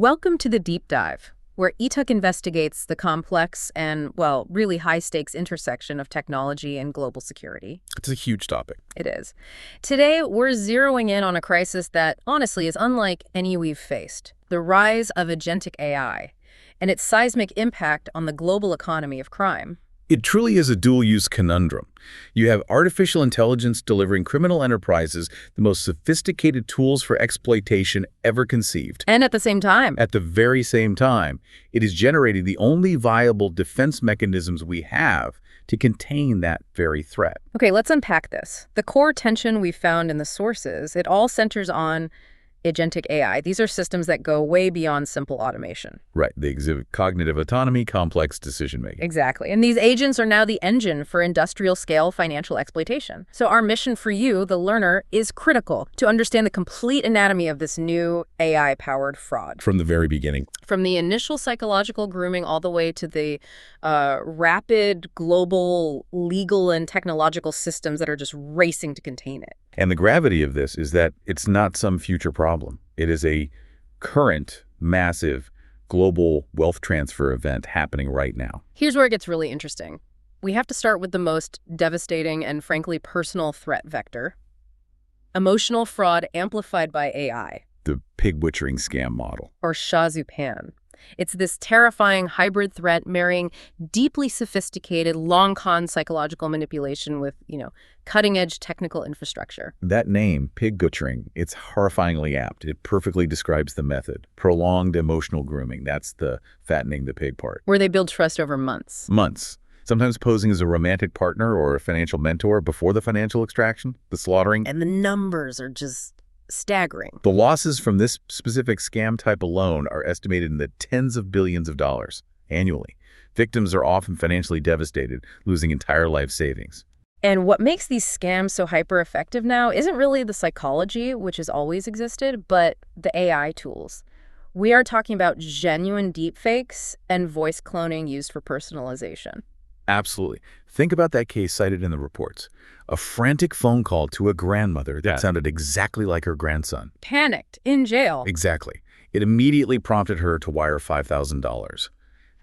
Welcome to the Deep Dive, where ETUK investigates the complex and, well, really high-stakes intersection of technology and global security. It's a huge topic. It is. Today, we're zeroing in on a crisis that, honestly, is unlike any we've faced: the rise of agentic AI and its seismic impact on the global economy of crime. It truly is a dual-use conundrum. You have artificial intelligence delivering criminal enterprises the most sophisticated tools for exploitation ever conceived. And at the same time, At the very same time, it is generating the only viable defense mechanisms we have to contain that very threat. okay, let's unpack this. The core tension we found in the sources, it all centers on agentic AI. These are systems that go way beyond simple automation. Right, they exhibit cognitive autonomy, complex decision-making. Exactly. And these agents are now the engine for industrial-scale financial exploitation. So our mission for you, the learner, is critical to understand the complete anatomy of this new AI-powered fraud. From the very beginning. From the initial psychological grooming all the way to the rapid global legal and technological systems that are just racing to contain it. And the gravity of this is that it's not some future problem. It is a current, massive, global wealth transfer event happening right now. Here's where it gets really interesting. We have to start with the most devastating and frankly personal threat vector: emotional fraud amplified by AI. The pig butchering scam model. Or Shazupan. It's this terrifying hybrid threat marrying deeply sophisticated, long-con psychological manipulation with, cutting-edge technical infrastructure. That name, pig butchering, it's horrifyingly apt. It perfectly describes the method. Prolonged emotional grooming. That's the fattening the pig part. Where they build trust over months. Months. Sometimes posing as a romantic partner or a financial mentor before the financial extraction, the slaughtering. And the numbers are just staggering. The losses from this specific scam type alone are estimated in the tens of billions of dollars annually. Victims are often financially devastated, losing entire life savings. And what makes these scams so hyper-effective now isn't really the psychology, which has always existed, but the AI tools. We are talking about genuine deepfakes and voice cloning used for personalization. Absolutely. Think about that case cited in the reports. A frantic phone call to a grandmother that sounded exactly like her grandson. Panicked, in jail. Exactly. It immediately prompted her to wire $5,000.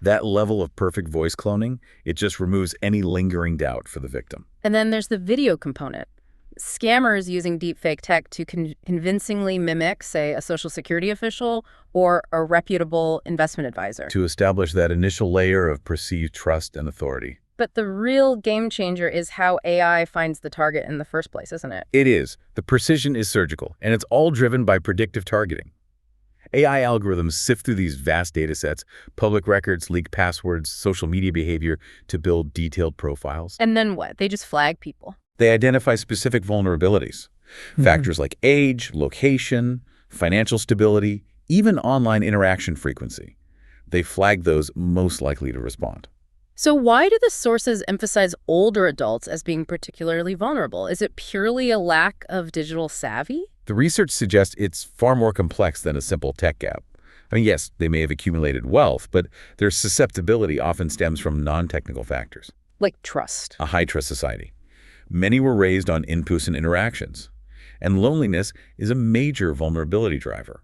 That level of perfect voice cloning, it just removes any lingering doubt for the victim. And then there's the video component. Scammers using deepfake tech to convincingly mimic, say, a Social Security official or a reputable investment advisor. To establish that initial layer of perceived trust and authority. But the real game changer is how AI finds the target in the first place, isn't it? It is. The precision is surgical, and it's all driven by predictive targeting. AI algorithms sift through these vast data sets, public records, leaked passwords, social media behavior to build detailed profiles. And then what? They just flag people. They identify specific vulnerabilities. Factors like age, location, financial stability, even online interaction frequency. They flag those most likely to respond. So why do the sources emphasize older adults as being particularly vulnerable? Is it purely a lack of digital savvy? The research suggests it's far more complex than a simple tech gap. I mean, yes, they may have accumulated wealth, but their susceptibility often stems from non-technical factors. Like trust. A high-trust society. Many were raised on in-person interactions. And loneliness is a major vulnerability driver.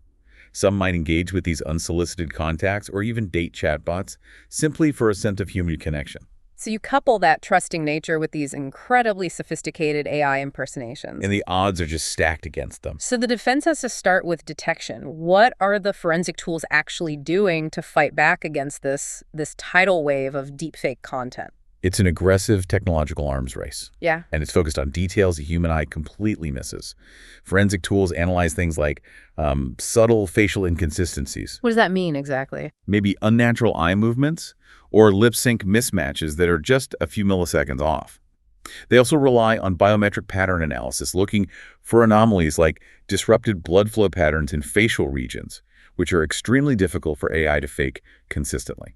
Some might engage with these unsolicited contacts or even date chatbots simply for a sense of human connection. So you couple that trusting nature with these incredibly sophisticated AI impersonations. And the odds are just stacked against them. So the defense has to start with detection. What are the forensic tools actually doing to fight back against this tidal wave of deepfake content? It's an aggressive technological arms race. Yeah. And it's focused on details the human eye completely misses. Forensic tools analyze things like subtle facial inconsistencies. What does that mean exactly? Maybe unnatural eye movements or lip sync mismatches that are just a few milliseconds off. They also rely on biometric pattern analysis, looking for anomalies like disrupted blood flow patterns in facial regions, which are extremely difficult for AI to fake consistently.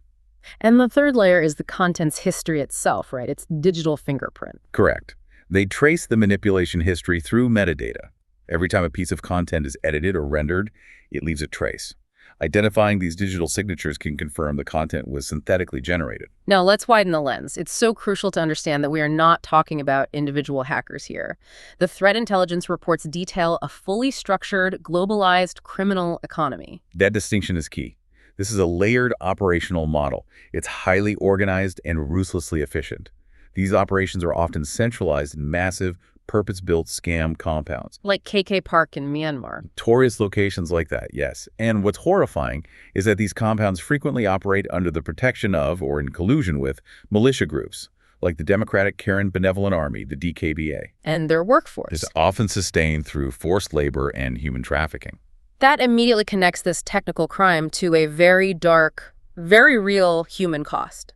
And the third layer is the content's history itself, right? It's digital fingerprint. Correct. They trace the manipulation history through metadata. Every time a piece of content is edited or rendered, it leaves a trace. Identifying these digital signatures can confirm the content was synthetically generated. Now, let's widen the lens. It's so crucial to understand that we are not talking about individual hackers here. The threat intelligence reports detail a fully structured, globalized criminal economy. That distinction is key. This is a layered operational model. It's highly organized and ruthlessly efficient. These operations are often centralized in massive, purpose-built scam compounds. Like KK Park in Myanmar. Notorious locations like that, yes. And what's horrifying is that these compounds frequently operate under the protection of, or in collusion with, militia groups, like the Democratic Karen Benevolent Army, the DKBA. And their workforce. It's often sustained through forced labor and human trafficking. That immediately connects this technical crime to a very dark, very real human cost.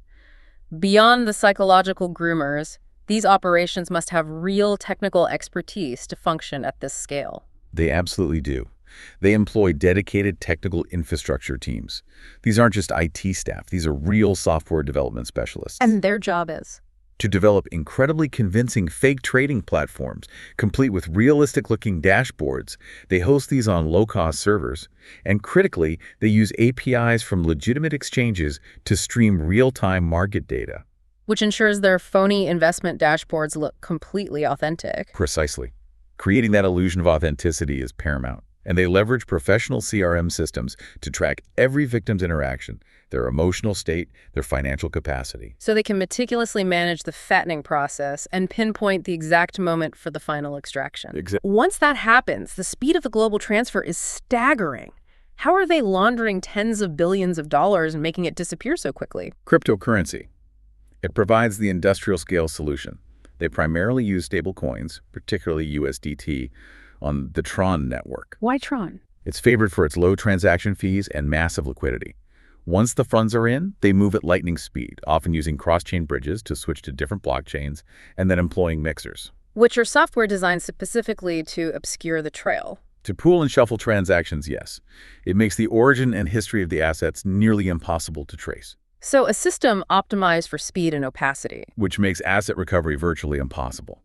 Beyond the psychological groomers, these operations must have real technical expertise to function at this scale. They absolutely do. They employ dedicated technical infrastructure teams. These aren't just IT staff. These are real software development specialists. And their job is? To develop incredibly convincing fake trading platforms, complete with realistic-looking dashboards. They host these on low-cost servers. And critically, they use APIs from legitimate exchanges to stream real-time market data. Which ensures their phony investment dashboards look completely authentic. Precisely. Creating that illusion of authenticity is paramount. And they leverage professional CRM systems to track every victim's interaction, their emotional state, their financial capacity. So they can meticulously manage the fattening process and pinpoint the exact moment for the final extraction. Once that happens, the speed of the global transfer is staggering. How are they laundering tens of billions of dollars and making it disappear so quickly? Cryptocurrency. It provides the industrial-scale solution. They primarily use stable coins, particularly USDT, on the Tron network. Why Tron? It's favored for its low transaction fees and massive liquidity. Once the funds are in, they move at lightning speed, often using cross-chain bridges to switch to different blockchains and then employing mixers. Which are software designed specifically to obscure the trail. To pool and shuffle transactions, yes. It makes the origin and history of the assets nearly impossible to trace. So a system optimized for speed and opacity. Which makes asset recovery virtually impossible.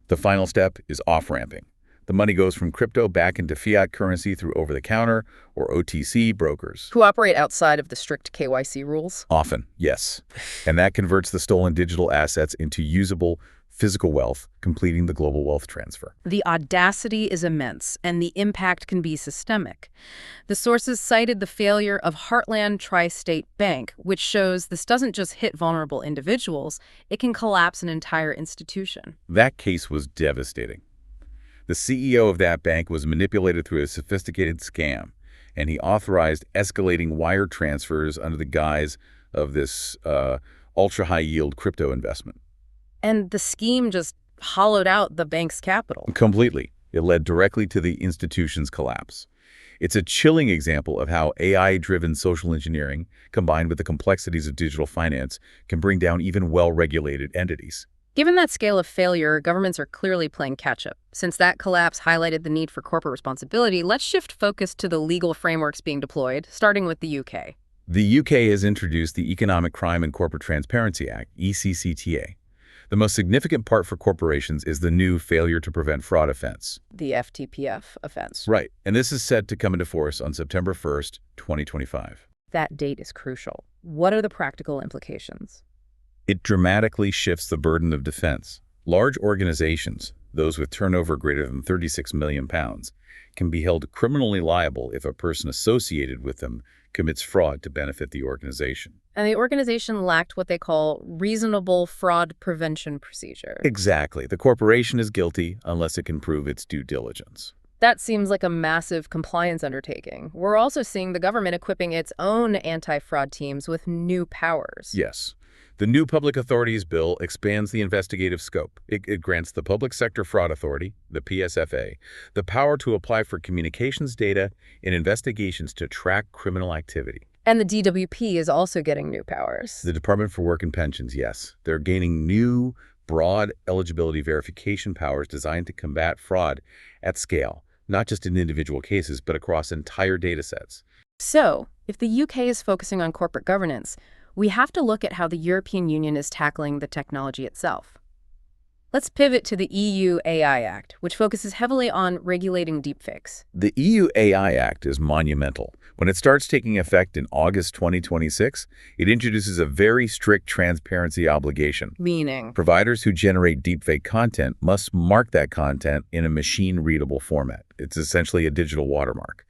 The final step is off-ramping. The money goes from crypto back into fiat currency through over-the-counter or OTC brokers. Who operate outside of the strict KYC rules? Often, yes. And that converts the stolen digital assets into usable physical wealth, completing the global wealth transfer. The audacity is immense, and the impact can be systemic. The sources cited the failure of Heartland Tri-State Bank, which shows this doesn't just hit vulnerable individuals, it can collapse an entire institution. That case was devastating. The CEO of that bank was manipulated through a sophisticated scam, and he authorized escalating wire transfers under the guise of this ultra-high-yield crypto investment. And the scheme just hollowed out the bank's capital. Completely. It led directly to the institution's collapse. It's a chilling example of how AI-driven social engineering, combined with the complexities of digital finance, can bring down even well-regulated entities. Given that scale of failure, governments are clearly playing catch-up. Since that collapse highlighted the need for corporate responsibility, let's shift focus to the legal frameworks being deployed, starting with the UK. The UK has introduced the Economic Crime and Corporate Transparency Act, ECCTA. The most significant part for corporations is the new failure to prevent fraud offense. The FTPF offense. Right, and this is set to come into force on September 1st, 2025. That date is crucial. What are the practical implications? It dramatically shifts the burden of defense. Large organizations, those with turnover greater than £36 million, can be held criminally liable if a person associated with them commits fraud to benefit the organization. And the organization lacked what they call reasonable fraud prevention procedure. Exactly. The corporation is guilty unless it can prove its due diligence. That seems like a massive compliance undertaking. We're also seeing the government equipping its own anti-fraud teams with new powers. Yes. The new Public Authorities Bill expands the investigative scope. It grants the Public Sector Fraud Authority, the PSFA, the power to apply for communications data in investigations to track criminal activity. And the DWP is also getting new powers. The Department for Work and Pensions, yes. They're gaining new, broad eligibility verification powers designed to combat fraud at scale, not just in individual cases, but across entire data sets. So, if the UK is focusing on corporate governance, we have to look at how the European Union is tackling the technology itself. Let's pivot to the EU AI Act, which focuses heavily on regulating deepfakes. The EU AI Act is monumental. When it starts taking effect in August 2026, it introduces a very strict transparency obligation. Meaning? Providers who generate deepfake content must mark that content in a machine-readable format. It's essentially a digital watermark.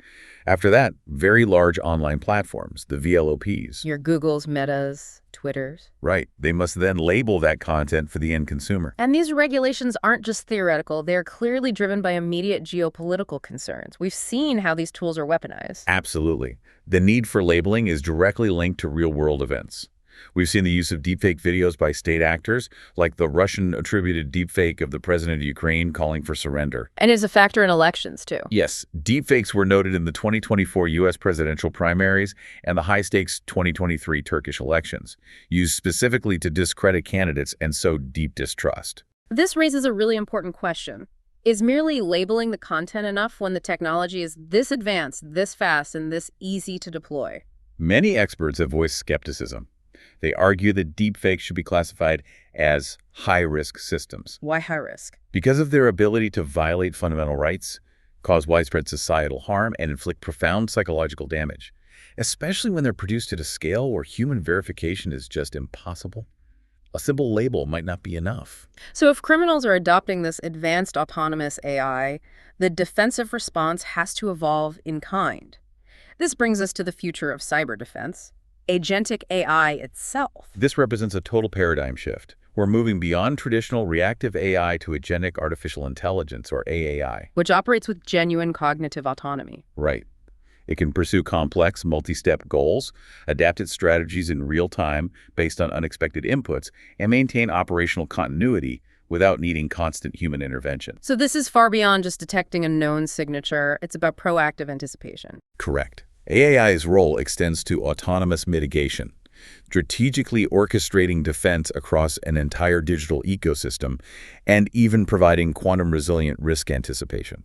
After that, very large online platforms, the VLOPs. Your Googles, Metas, Twitters. Right. They must then label that content for the end consumer. And these regulations aren't just theoretical. They're clearly driven by immediate geopolitical concerns. We've seen how these tools are weaponized. Absolutely. The need for labeling is directly linked to real-world events. We've seen the use of deepfake videos by state actors, like the Russian-attributed deepfake of the president of Ukraine calling for surrender. And is a factor in elections, too. Yes, deepfakes were noted in the 2024 U.S. presidential primaries and the high-stakes 2023 Turkish elections, used specifically to discredit candidates and sow deep distrust. This raises a really important question. Is merely labeling the content enough when the technology is this advanced, this fast, and this easy to deploy? Many experts have voiced skepticism. They argue that deepfakes should be classified as high-risk systems. Why high risk? Because of their ability to violate fundamental rights, cause widespread societal harm, and inflict profound psychological damage, especially when they're produced at a scale where human verification is just impossible. A simple label might not be enough. So if criminals are adopting this advanced autonomous AI, the defensive response has to evolve in kind. This brings us to the future of cyber defense. Agentic AI itself. This represents a total paradigm shift. We're moving beyond traditional reactive AI to agentic artificial intelligence, or AAI. Which operates with genuine cognitive autonomy. Right. It can pursue complex, multi-step goals, adapt its strategies in real time based on unexpected inputs, and maintain operational continuity without needing constant human intervention. So this is far beyond just detecting a known signature. It's about proactive anticipation. Correct. AAI's role extends to autonomous mitigation, strategically orchestrating defense across an entire digital ecosystem, and even providing quantum-resilient risk anticipation.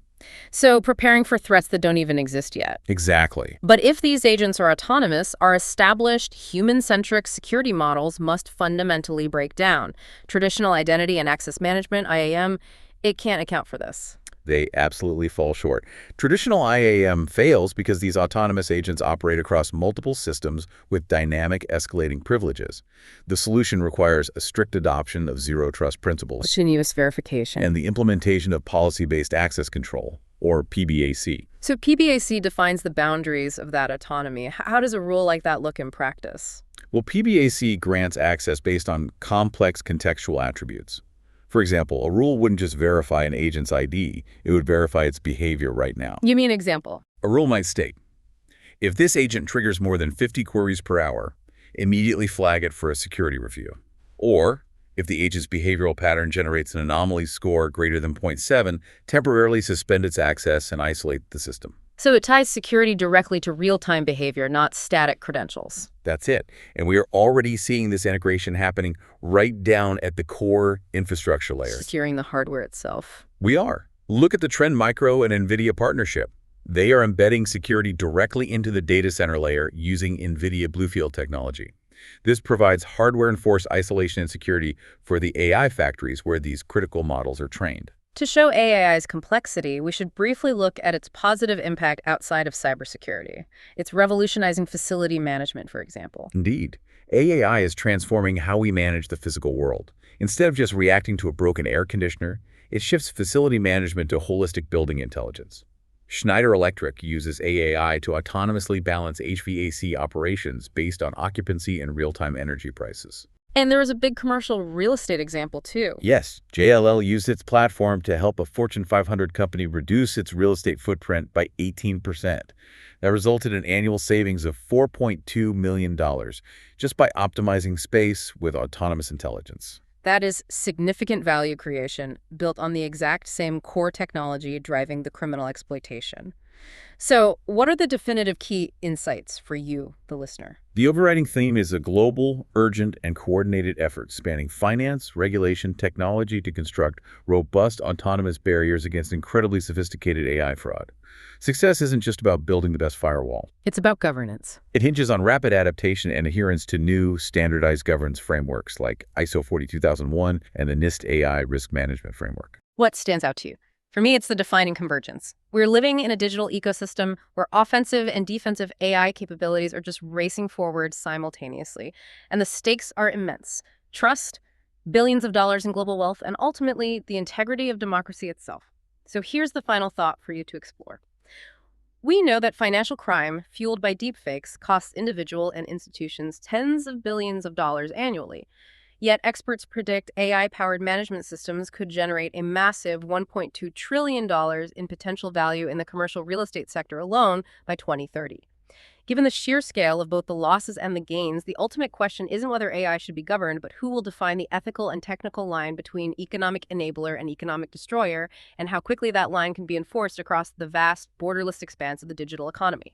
So preparing for threats that don't even exist yet. Exactly. But if these agents are autonomous, our established human-centric security models must fundamentally break down. Traditional identity and access management, IAM, it can't account for this. They absolutely fall short. Traditional IAM fails because these autonomous agents operate across multiple systems with dynamic escalating privileges. The solution requires a strict adoption of zero-trust principles Continuous verification. and the implementation of policy-based access control, or PBAC. So PBAC defines the boundaries of that autonomy. How does a rule like that look in practice? Well, PBAC grants access based on complex contextual attributes. For example, a rule wouldn't just verify an agent's ID, it would verify its behavior right now. You mean example? A rule might state, if this agent triggers more than 50 queries per hour, immediately flag it for a security review. Or, if the agent's behavioral pattern generates an anomaly score greater than 0.7, temporarily suspend its access and isolate the system. So it ties security directly to real-time behavior, not static credentials. That's it. And we are already seeing this integration happening right down at the core infrastructure layer. Securing the hardware itself. We are. Look at the Trend Micro and NVIDIA partnership. They are embedding security directly into the data center layer using NVIDIA Bluefield technology. This provides hardware-enforced isolation and security for the AI factories where these critical models are trained. To show AI's complexity, we should briefly look at its positive impact outside of cybersecurity. It's revolutionizing facility management, for example. Indeed. AAI is transforming how we manage the physical world. Instead of just reacting to a broken air conditioner, it shifts facility management to holistic building intelligence. Schneider Electric uses AAI to autonomously balance HVAC operations based on occupancy and real-time energy prices. And there was a big commercial real estate example, too. Yes, JLL used its platform to help a Fortune 500 company reduce its real estate footprint by 18%. That resulted in annual savings of $4.2 million just by optimizing space with autonomous intelligence. That is significant value creation built on the exact same core technology driving the criminal exploitation. So, what are the definitive key insights for you, the listener? The overriding theme is a global, urgent, and coordinated effort spanning finance, regulation, technology to construct robust autonomous barriers against incredibly sophisticated AI fraud. Success isn't just about building the best firewall. It's about governance. It hinges on rapid adaptation and adherence to new standardized governance frameworks like ISO 42001 and the NIST AI Risk Management Framework. What stands out to you? For me, it's the defining convergence. We're living in a digital ecosystem where offensive and defensive AI capabilities are just racing forward simultaneously, and the stakes are immense. Trust, billions of dollars in global wealth, and ultimately the integrity of democracy itself. So here's the final thought for you to explore. We know that financial crime fueled by deepfakes costs individual and institutions tens of billions of dollars annually. Yet experts predict AI-powered management systems could generate a massive $1.2 trillion in potential value in the commercial real estate sector alone by 2030. Given the sheer scale of both the losses and the gains, the ultimate question isn't whether AI should be governed, but who will define the ethical and technical line between economic enabler and economic destroyer, and how quickly that line can be enforced across the vast, borderless expanse of the digital economy.